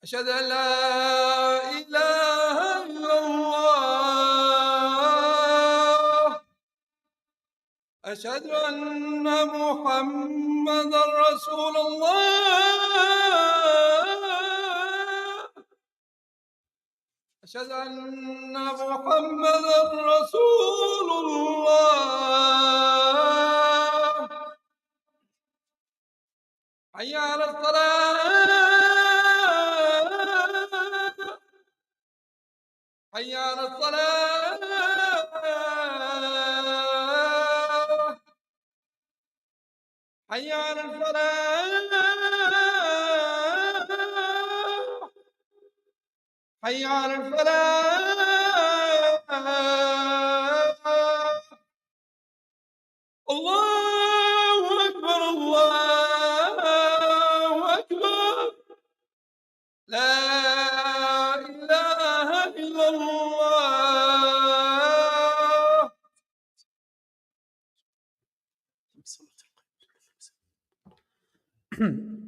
أشهد أن لا إله إلا الله. أشهد أن محمدا رسول الله. أشهد أن محمدا رسول الله. حي على الصلاة. حي على الصلاة. حي على الفلاح. حي على الفلاح. الله أكبر الله أكبر. لا إله إلا الله.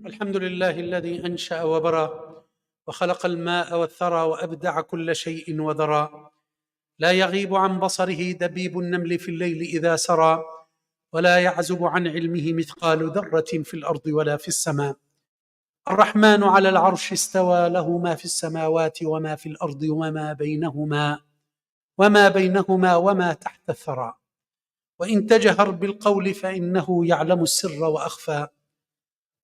الحمد لله الذي أنشأ وبرى وخلق الماء والثرى وأبدع كل شيء وذرى، لا يغيب عن بصره دبيب النمل في الليل إذا سرى، ولا يعزب عن علمه مثقال ذرة في الأرض ولا في السماء. الرحمن على العرش استوى، له ما في السماوات وما في الأرض وما بينهما وما تحت الثرى. وإن تجهر بالقول فإنه يعلم السر وأخفى.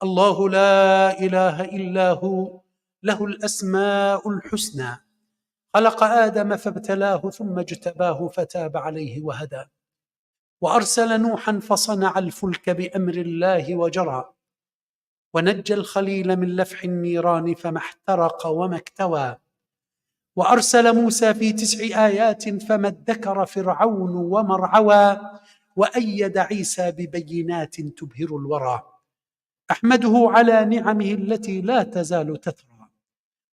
الله لا إله إلا هو، له الأسماء الحسنى. خلق آدم فابتلاه ثم اجتباه فتاب عليه وهدى. وأرسل نوحا فصنع الفلك بأمر الله وجرى، ونجى الخليل من لفح النيران فما احترق وما اكتوى. وأرسل موسى في 9 آيات فما ادكر فرعون وما ارعوى. وأيد عيسى ببينات تبهر الورى. أحمده على نعمه التي لا تزال تترى،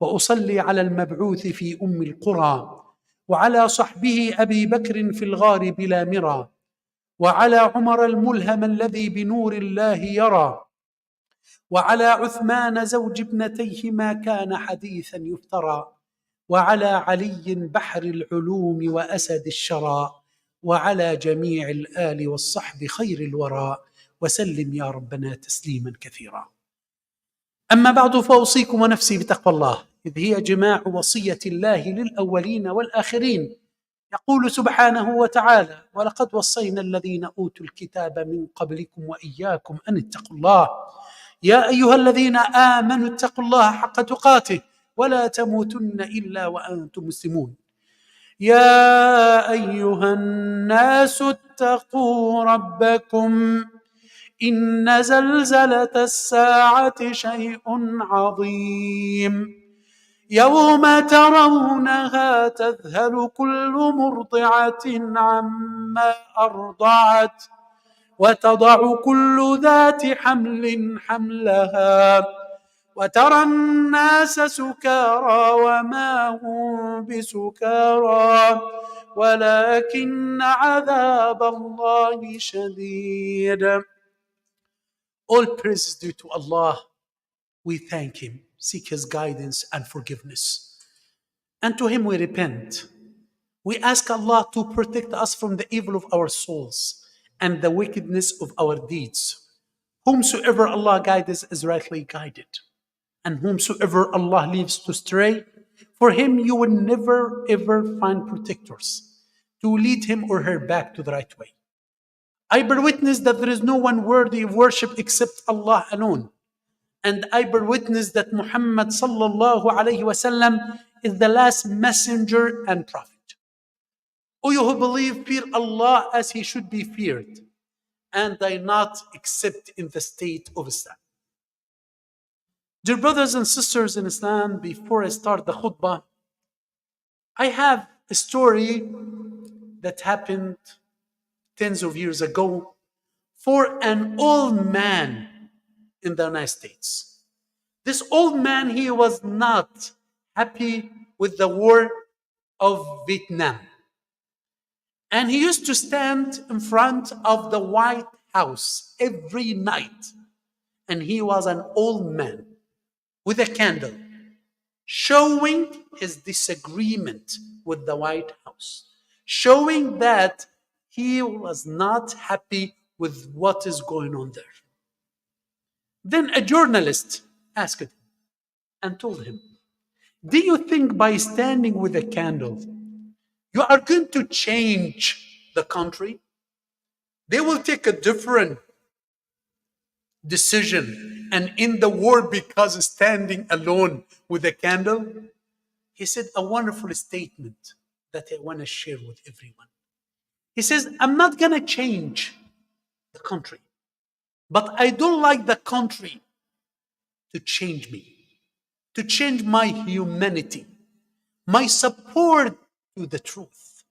وأصلي على المبعوث في أم القرى، وعلى صحبه أبي بكر في الغار بلا مرى، وعلى عمر الملهم الذي بنور الله يرى، وعلى عثمان زوج ابنتيه ما كان حديثا يفترى، وعلى علي بحر العلوم وأسد الشرى، وعلى جميع الآل والصحب خير الورى، وسلم يا ربنا تسليما كثيرا. أما بعد، فأوصيكم ونفسي بتقوى الله، إذ هي جماع وصية الله للأولين والآخرين. يقول سبحانه وتعالى: ولقد وصينا الذين أوتوا الكتاب من قبلكم وإياكم أن اتقوا الله، يا أيها الذين آمنوا اتقوا الله حق تقاته ولا تموتن إلا وأنتم مسلمون. يا أيها الناس اتقوا ربكم، إن زلزلة الساعة شيء عظيم، يوم ترونها تذهل كل مرضعة عما أرضعت، وتضع كل ذات حمل حملها، وترى الناس سكارى وما هم بسكارى ولكن عذاب الله شديد. All praise due to Allah. We thank Him, seek His guidance and forgiveness, and to Him we repent. We ask Allah to protect us from the evil of our souls and the wickedness of our deeds. Whomsoever Allah guides is rightly guided, and whomsoever Allah leaves to stray, for him you will never ever find protectors to lead him or her back to the right way. I bear witness that there is no one worthy of worship except Allah alone, and I bear witness that Muhammad sallallahu alayhi wasallam is the last messenger and prophet. O you who believe, fear Allah as He should be feared, and die not except in the state of Islam. Dear brothers and sisters in Islam, before I start the khutbah, I have a story that happened tens of years ago for an old man in the United States. This old man, he was not happy with the war of Vietnam. And he used to stand in front of the White House every night. And he was an old man with a candle. showing his disagreement with the White House, showing that he was not happy with what is going on there. Then a journalist asked him and told him, do you think by standing with a candle, you are going to change the country? They will take a different decision and end the war because standing alone with a candle? He said a wonderful statement that I want to share with everyone. He says, I'm not going to change the country, but I don't like the country to change me, to change my humanity, my support to the truth.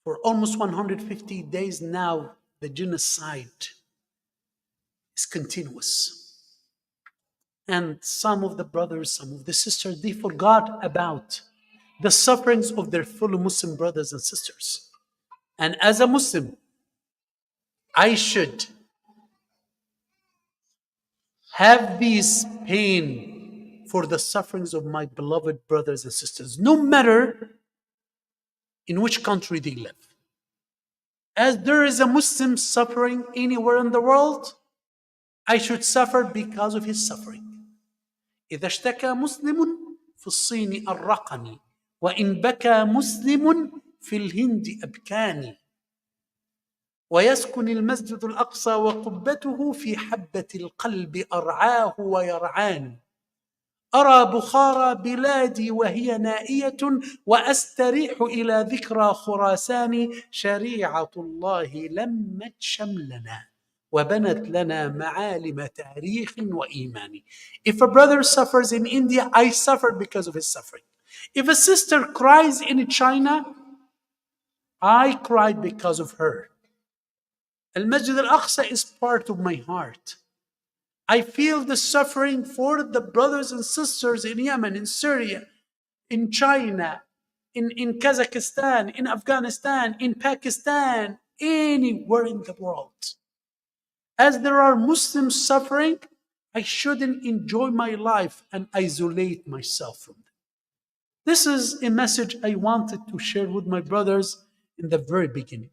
For almost 150 days now, the genocide is continuous. And some of the brothers, some of the sisters, they forgot about the sufferings of their fellow Muslim brothers and sisters. And as a Muslim, I should have this pain for the sufferings of my beloved brothers and sisters, no matter in which country they live. As there is a Muslim suffering anywhere in the world, I should suffer because of his suffering. إذا اشتكى مسلم في الصين أرقني وإن بكى مسلم في الهند أبكاني ويسكن المسجد الأقصى وقبته في حبة القلب أرعاه ويرعاني أرى بخارى بلادي وهي نائية وأستريح إلى ذكرى خراسان شريعة الله لمت شملنا وبنت لنا معالم تاريخ وإيمان. If a brother suffers in India, I suffer because of his suffering. If a sister cries in China, I cried because of her. Al-Masjid al-Aqsa is part of my heart. I feel the suffering for the brothers and sisters in Yemen, in Syria, in China, in Kazakhstan, in Afghanistan, in Pakistan, anywhere in the world. As there are Muslims suffering, I shouldn't enjoy my life and isolate myself from them. This is a message I wanted to share with my brothers in the very beginning.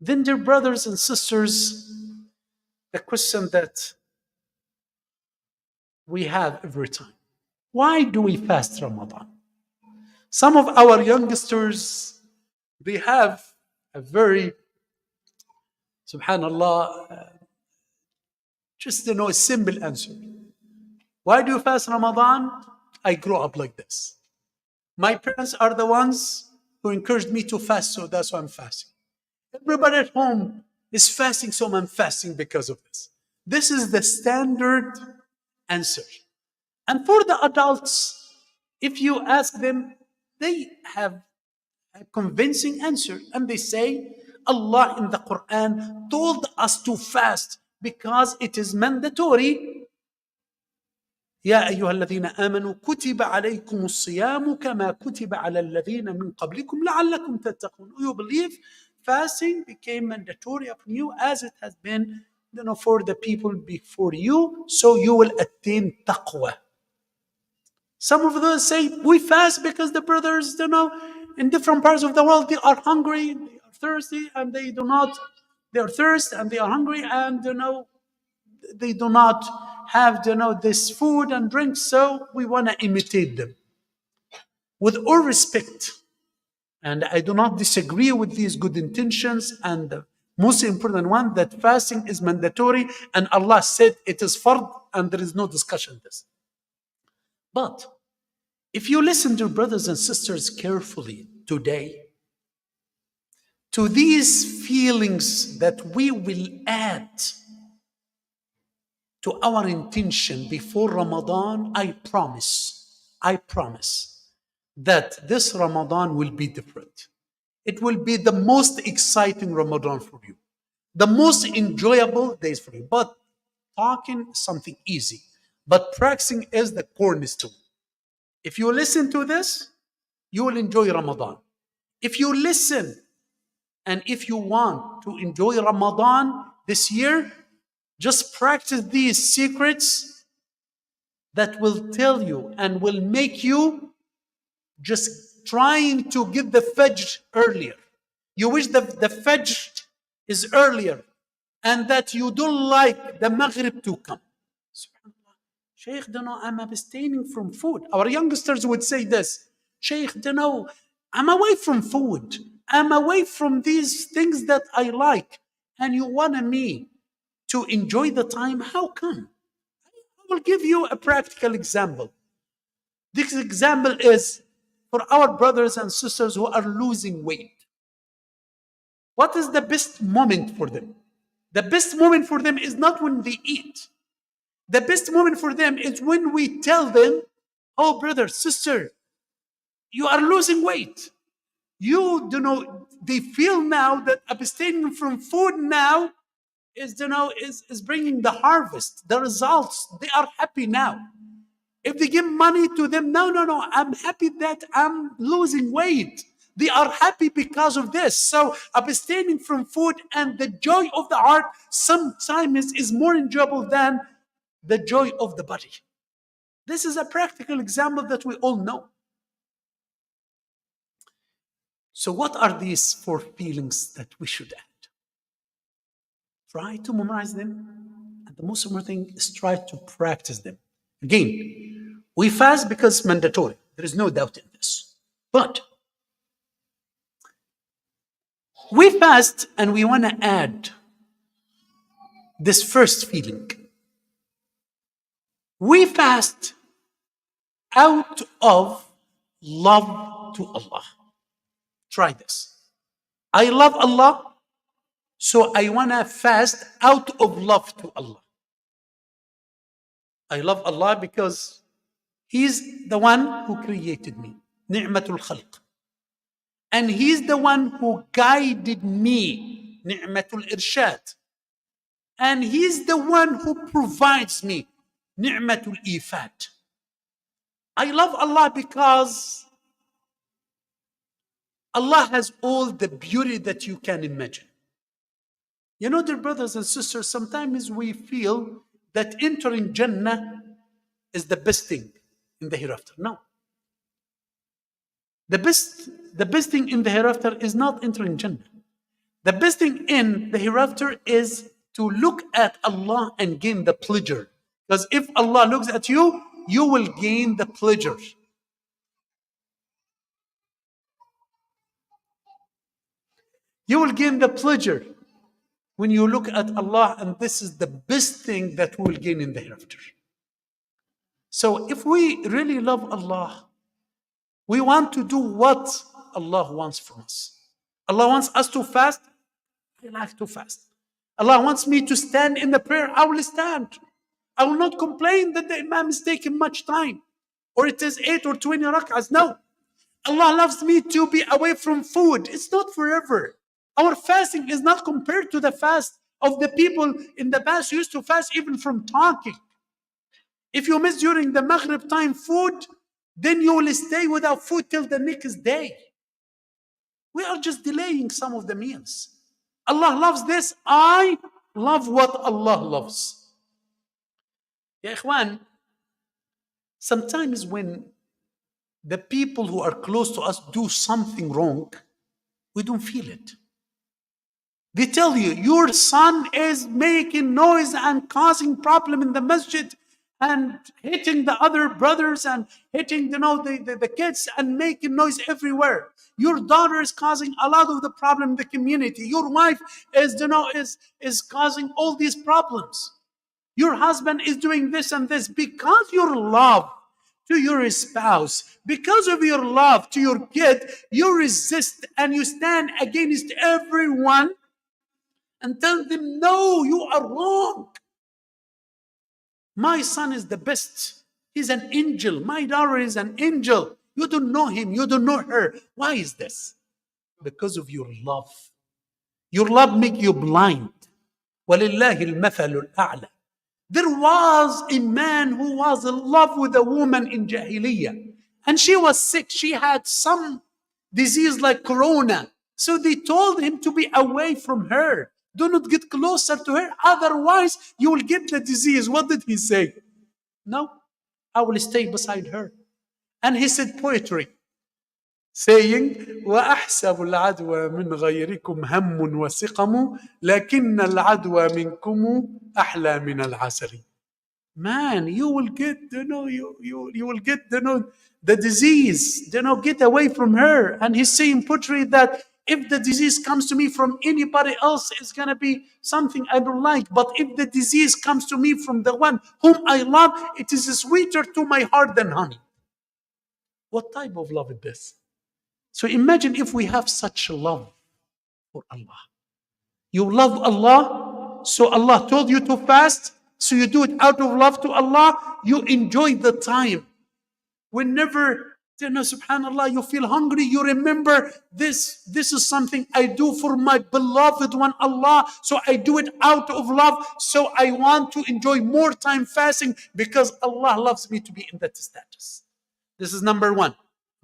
Then, dear brothers and sisters, the question that we have every time: why do we fast Ramadan? Some of our youngsters, they have a very, subhanallah, just a simple answer. Why do you fast Ramadan? I grew up like this. My parents are the ones who encouraged me to fast, so that's why I'm fasting. Everybody at home is fasting, so I'm fasting because of this. This is the standard answer. And for the adults, if you ask them, they have a convincing answer. And they say, Allah in the Quran told us to fast because it is mandatory. يا أيها الذين آمنوا كتب عليكم الصيام كما كتب على الذين من قبلكم لعلكم تتقون. You believe fasting became mandatory upon you as it has been, for the people before you, so you will attain taqwa. Some of those say we fast because the brothers, in different parts of the world, they are hungry, they are thirsty, and they are thirsty and they are hungry, and they do not have this food and drink, so we want to imitate them. With all respect, and I do not disagree with these good intentions, and the most important one, that fasting is mandatory, and Allah said it is fard, and there is no discussion on this. But if you listen to brothers and sisters carefully today, to these feelings that we will add to our intention before Ramadan, I promise that this Ramadan will be different. It will be the most exciting Ramadan for you, the most enjoyable days for you. But talking is something easy, but practicing is the cornerstone. If you listen to this, you will enjoy Ramadan. If you listen and if you want to enjoy Ramadan this year, just practice these secrets. that will tell you and will make you just trying to get the Fajr earlier. You wish the Fajr is earlier and that you don't like the Maghrib to come. SubhanAllah. Shaykh, don't know, I'm abstaining from food. Our youngsters would say this. Shaykh, don't know, I'm away from food. I'm away from these things that I like. And you want me to enjoy the time? How come? I will give you a practical example. This example is for our brothers and sisters who are losing weight. What is the best moment for them? The best moment for them is not when they eat. The best moment for them is when we tell them, oh, brother, sister, you are losing weight. You do know, they feel now that abstaining from food now is bringing the harvest, the results. They are happy now. If they give money to them, no, I'm happy that I'm losing weight. They are happy because of this. So abstaining from food and the joy of the heart sometimes is more enjoyable than the joy of the body. This is a practical example that we all know. So what are these 4 feelings that we should add? Try to memorize them. And the most important thing is try to practice them. Again, we fast because it's mandatory. There is no doubt in this. But we fast and we want to add this first feeling. We fast out of love to Allah. Try this. I love Allah, so I want to fast out of love to Allah. I love Allah because He's the one who created me. Ni'matul khalq. And He's the one who guided me. Ni'matul irshad. And He's the one who provides me. Ni'matul ifad. I love Allah because Allah has all the beauty that you can imagine. You know, dear brothers and sisters, sometimes we feel that entering Jannah is the best thing in the hereafter. No. The best thing in the hereafter is not entering Jannah. The best thing in the hereafter is to look at Allah and gain the pleasure. Because if Allah looks at you, you will gain the pleasure. You will gain the pleasure when you look at Allah, and this is the best thing that we will gain in the hereafter. So if we really love Allah, we want to do what Allah wants from us. Allah wants us to fast, I like to fast. Allah wants me to stand in the prayer, I will stand. I will not complain that the Imam is taking much time, or it is 8 or 20 rak'ahs. No. Allah loves me to be away from food. It's not forever. Our fasting is not compared to the fast of the people in the past who used to fast even from talking. If you miss during the Maghrib time food, then you will stay without food till the next day. We are just delaying some of the meals. Allah loves this. I love what Allah loves. Ya Ikhwan, sometimes when the people who are close to us do something wrong, we don't feel it. They tell you, your son is making noise and causing problem in the masjid and hitting the other brothers and hitting the kids and making noise everywhere. Your daughter is causing a lot of the problem in the community. Your wife is causing all these problems. Your husband is doing this and this. Because your love to your spouse, because of your love to your kid, you resist and you stand against everyone and tell them, no, you are wrong. My son is the best. He's an angel. My daughter is an angel. You don't know him. You don't know her. Why is this? Because of your love. Your love makes you blind. وَلِلَّهِ الْمَثَلُ الْأَعْلَى. There was a man who was in love with a woman in Jahiliyyah. And she was sick. She had some disease like corona. So they told him to be away from her. Do not get closer to her. Otherwise, you will get the disease. What did he say? No, I will stay beside her. And he said poetry, saying, وأحسب العدوى من غيركم هم وسقم لكن العدوى منكم أحلى من العسل. Man, you will get, you will get, the disease, get away from her. And he's saying poetry that if the disease comes to me from anybody else, it's going to be something I don't like. But if the disease comes to me from the one whom I love, it is sweeter to my heart than honey. What type of love is this? So imagine if we have such love for Allah. You love Allah, so Allah told you to fast, so you do it out of love to Allah. You enjoy the time. Whenever, subhanAllah, you feel hungry, you remember this is something I do for my beloved one, Allah, so I do it out of love. So I want to enjoy more time fasting because Allah loves me to be in that status. This is number one.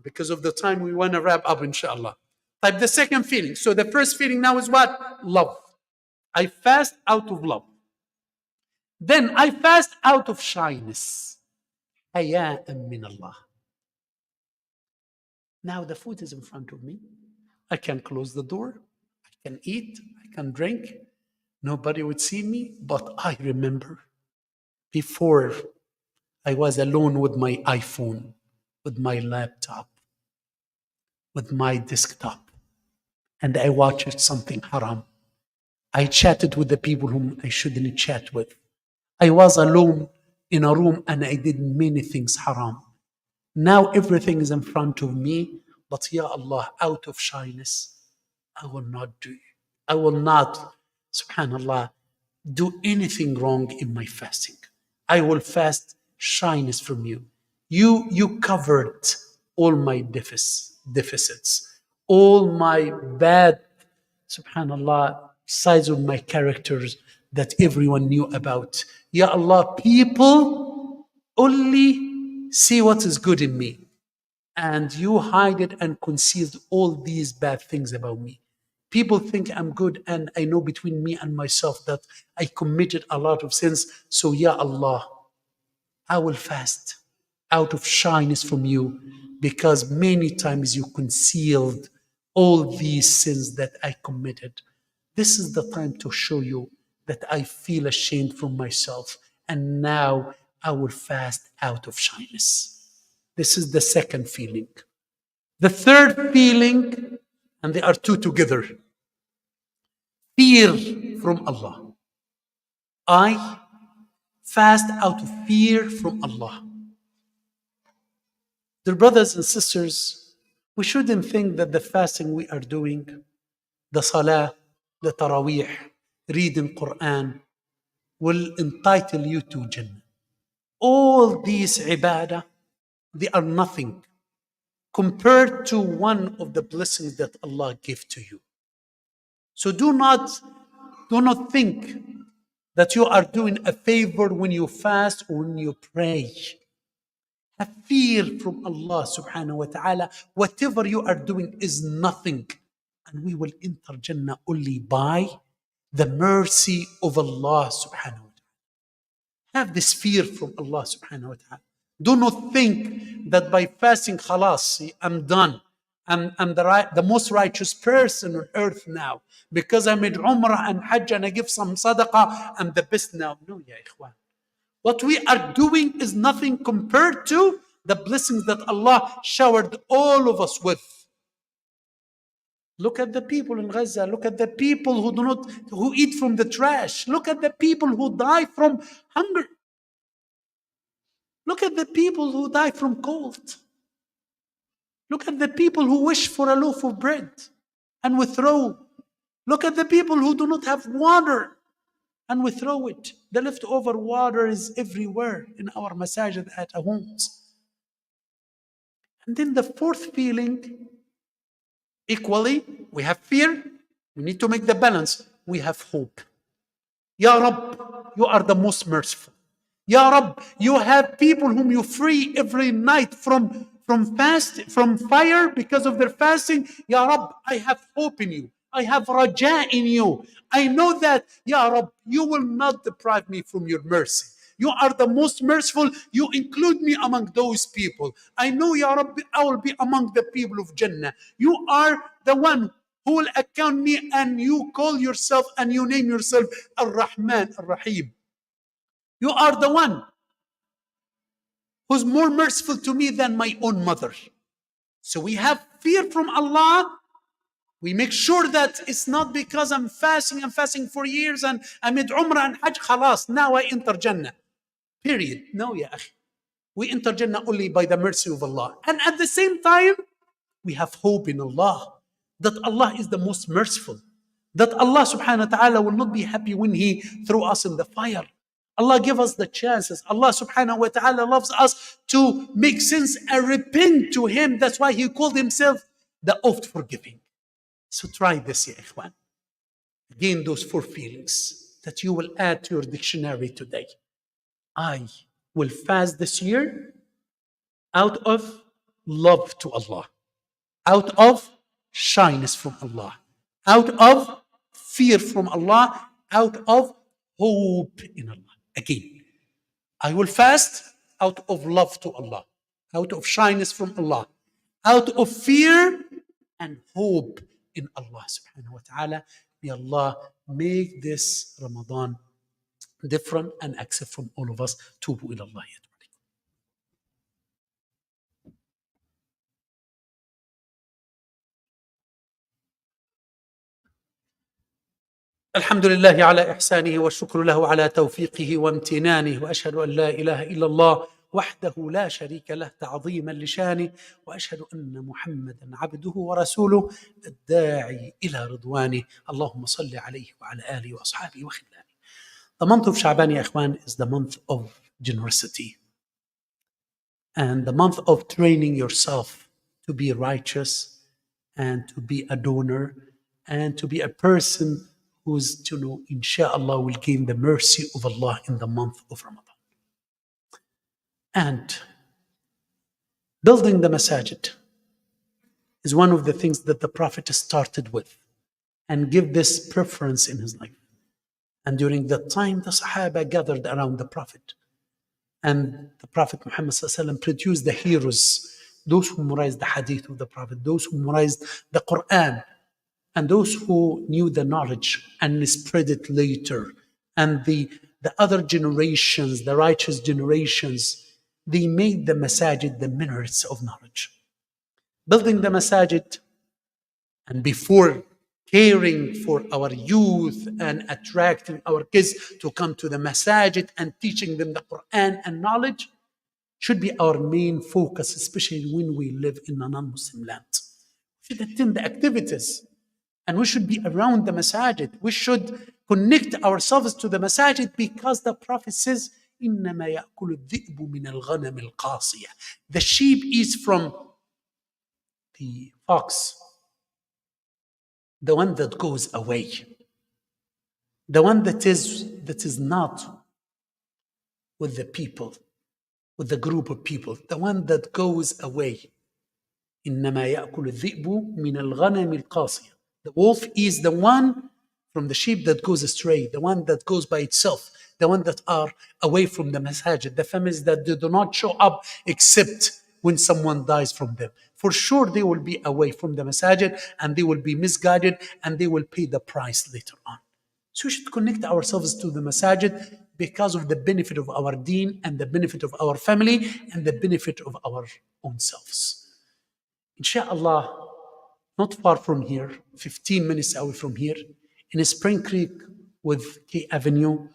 Because of the time, we want to wrap up, inshallah. Like the second feeling. So the first feeling now is what? Love. I fast out of love. Then I fast out of shyness. Haya'an min Allah. Now the food is in front of me. I can close the door. I can eat. I can drink. Nobody would see me. But I remember before I was alone with my iPhone, with my laptop, with my desktop, and I watched something haram. I chatted with the people whom I shouldn't chat with. I was alone in a room and I did many things haram. Now everything is in front of me, but Ya Allah, out of shyness, I will not do. I will not, subhanallah, do anything wrong in my fasting. I will fast shyness from you. You covered all my deficits, all my bad, subhanallah, sides of my characters that everyone knew about. Ya Allah, people only see what is good in me, and you hide it and concealed all these bad things about me. People think I'm good, and I know between me and myself that I committed a lot of sins. So Ya Allah, I will fast out of shyness from you, because many times you concealed all these sins that I committed. This is the time to show you that I feel ashamed from myself, and now I will fast out of shyness. This is the second feeling. The third feeling, and they are two together, fear from Allah. I fast out of fear from Allah. Dear brothers and sisters, we shouldn't think that the fasting we are doing, the salah, the taraweeh, reading Quran, will entitle you to Jannah. All these ibadah, they are nothing compared to one of the blessings that Allah gave to you. So do not think that you are doing a favor when you fast or when you pray. Have fear from Allah subhanahu wa ta'ala. Whatever you are doing is nothing. And we will enter Jannah only by the mercy of Allah subhanahu wa ta'ala. Have this fear from Allah subhanahu wa ta'ala. Do not think that by fasting, khalas, I'm done. I'm the most righteous person on earth now. Because I made Umrah and Hajj and I give some sadaqah, I'm the best now. No, ya ikhwan. What we are doing is nothing compared to the blessings that Allah showered all of us with. Look at the people in Gaza. Look at the people who eat from the trash. Look at the people who die from hunger. Look at the people who die from cold. Look at the people who wish for a loaf of bread and withdraw. Look at the people who do not have water and we throw it. The leftover water is everywhere in our masajid at our homes. And then the fourth feeling, equally, we have fear. We need to make the balance. We have hope. Ya Rabb, you are the most merciful. Ya Rabb, you have people whom you free every night from fire because of their fasting. Ya Rabb, I have hope in you. I have raja in you. I know that, Ya Rabb, you will not deprive me from your mercy. You are the most merciful. You include me among those people. I know, Ya Rabbi, I will be among the people of Jannah. You are the one who will account me, and you call yourself and you name yourself Ar-Rahman, Ar-Rahim. You are the one who's more merciful to me than my own mother. So we have fear from Allah. We make sure that it's not because I'm fasting for years and I made Umrah and Hajj, khalas, now I enter Jannah. Period. No, ya akhi. We enter Jannah only by the mercy of Allah. And at the same time, we have hope in Allah, that Allah is the most merciful, that Allah subhanahu wa ta'ala will not be happy when He throw us in the fire. Allah give us the chances. Allah subhanahu wa ta'ala loves us to make sins and repent to Him. That's why He called Himself the oft forgiving. So try this, ya ikhwan. Again, those 4 feelings that you will add to your dictionary today. I will fast this year out of love to Allah, out of shyness from Allah, out of fear from Allah, out of hope in Allah. Again, I will fast out of love to Allah, out of shyness from Allah, out of fear and hope in Allah subhanahu wa ta'ala. May Allah make this Ramadan different and accept from all of us. Tubu ila Allah. الحمد لله على إحسانه والشكر له على توفيقه وامتنانه وأشهد أن لا إله إلا الله وحده لا شريك له تعظيما لشانه وأشهد أن محمدا عبده ورسوله الداعي إلى رضوانه اللهم صل عليه وعلى آله وأصحابه وخلانه. The month of Sha'ban, ya ikhwan, is the month of generosity and the month of training yourself to be righteous and to be a donor and to be a person who's, inshallah, will gain the mercy of Allah in the month of Ramadan. And building the masajid is one of the things that the Prophet started with and give this preference in his life. And during that time, the Sahaba gathered around the Prophet. And the Prophet Muhammad produced the heroes, those who memorized the hadith of the Prophet, those who memorized the Quran, and those who knew the knowledge and spread it later. And the other generations, the righteous generations, they made the masajid the minarets of knowledge. Building the masajid, and before caring for our youth and attracting our kids to come to the masajid and teaching them the Quran and knowledge, should be our main focus, especially when we live in a non-Muslim land. We should attend the activities. And we should be around the masajid. We should connect ourselves to the masajid because the Prophet says, إِنَّمَا يَأْكُلُ الذِّئْبُ مِنَ الْغَنَمِ الْقَاصِيَةِ. The sheep eats from the fox, the one that goes away, the one that is not with the people, with the group of people, the one that goes away. إِنَّمَا يَأْكُلُ الذِّئْبُ مِنَ الْغَنَمِ الْقَاصِيَةِ. The wolf is the one from the sheep that goes astray, the one that goes by itself, the one that are away from the masajid, the families that do not show up except when someone dies from them. For sure, they will be away from the masajid and they will be misguided and they will pay the price later on. So we should connect ourselves to the masajid because of the benefit of our deen and the benefit of our family and the benefit of our own selves. Inshallah, not far from here, 15 minutes away from here, in Spring Creek with K Avenue,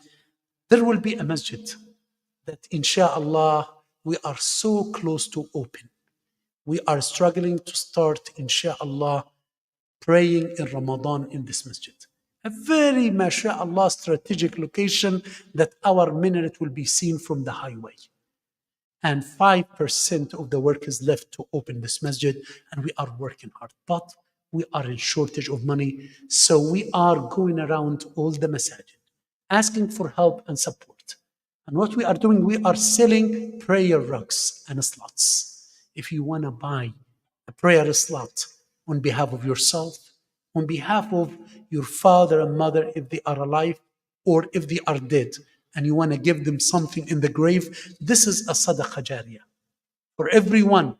there will be a masjid that inshallah we are so close to open. We are struggling to start, inshallah, praying in Ramadan in this masjid. A very, mashallah, strategic location that our minaret will be seen from the highway. And 5% of the work is left to open this masjid, and we are working hard. But we are in shortage of money, so we are going around all the masajid, asking for help and support. And what we are doing, we are selling prayer rugs and slots. If you want to buy a prayer slot on behalf of yourself, on behalf of your father and mother if they are alive, or if they are dead, and you want to give them something in the grave, this is a sadaqah jariyah. For everyone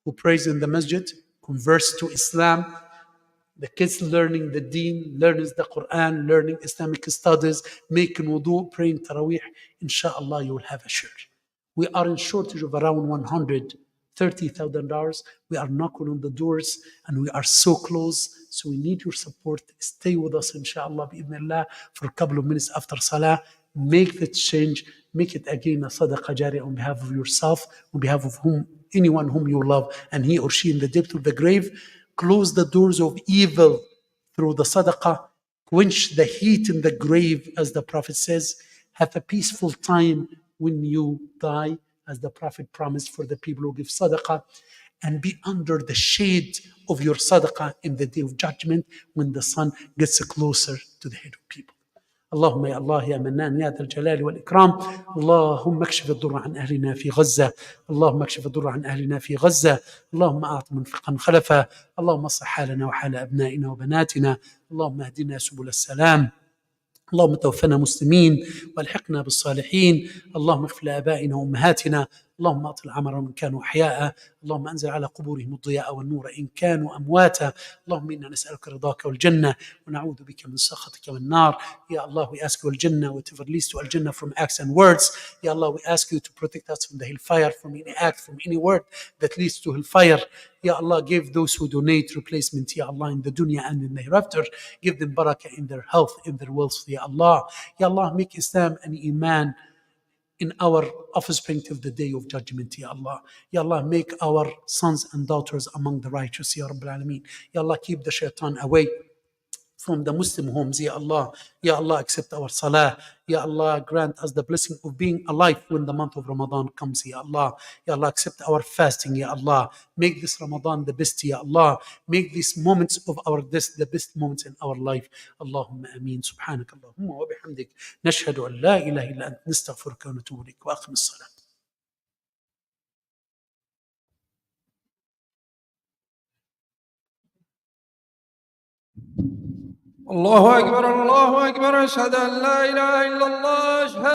who prays in the masjid, converts to Islam, the kids learning the deen, learning the Quran, learning Islamic studies, making wudu, praying tarawih, inshallah you will have a share. We are in shortage of around $130,000. We are knocking on the doors and we are so close. So we need your support. Stay with us, inshallah, bi'idhnillah, for a couple of minutes after salah. Make the change. Make it again a sadaqah jariyah on behalf of yourself, on behalf of anyone whom you love, and he or she in the depth of the grave. Close the doors of evil through the sadaqah. Quench the heat in the grave, as the Prophet says. Have a peaceful time when you die, as the Prophet promised for the people who give sadaqah. And be under the shade of your sadaqah in the day of judgment when the sun gets closer to the head of people. اللهم يا الله يا منان يا ذا الجلال والإكرام، اللهم اكشف الضر عن أهلنا في غزة، اللهم اكشف الضر عن أهلنا في غزة، اللهم أعط منفقا خلفا، اللهم اصلح حالنا وحال أبنائنا وبناتنا، اللهم اهدنا سبل السلام، اللهم توفنا مسلمين والحقنا بالصالحين، اللهم اغفر لآبائنا وأمهاتنا، اللهم أطل عمرهم إن كانوا أحياء، اللهم أنزل على قبورهم الضياء والنور إن كانوا أمواتا، اللهم إنا نسألك رضاك والجنة ونعوذ بك من سخطك والنار. Ya Allah, we ask you al-Jannah, whatever leads to al-Jannah from acts and words. Ya Allah, we ask you to protect us from the hellfire, from any act, from any word that leads to hellfire. Ya Allah, give those who donate replacement, Ya Allah, in the dunya and in the hereafter. Give them barakah in their health, in their wealth, Ya Allah. Ya Allah, make Islam and Iman in our offspring till the day of judgment, Ya Allah. Ya Allah, make our sons and daughters among the righteous, Ya Rabbil Alameen. Ya Allah, keep the shaitan away from the Muslim homes, Ya Allah. Ya Allah, accept our salah. Ya Allah, grant us the blessing of being alive when the month of Ramadan comes, Ya Allah. Ya Allah, accept our fasting, Ya Allah. Make this Ramadan the best, Ya Allah. Make these moments of our death the best moments in our life. Allahumma ameen. Subhanak Allahumma wa bihamdik. Nashhadu an la ilaha illa ant. Nastaghfiruka wa natubu ilayk. Wa aqim as-salat. الله أكبر الله أكبر، أشهد أن لا إله إلا الله، أشهد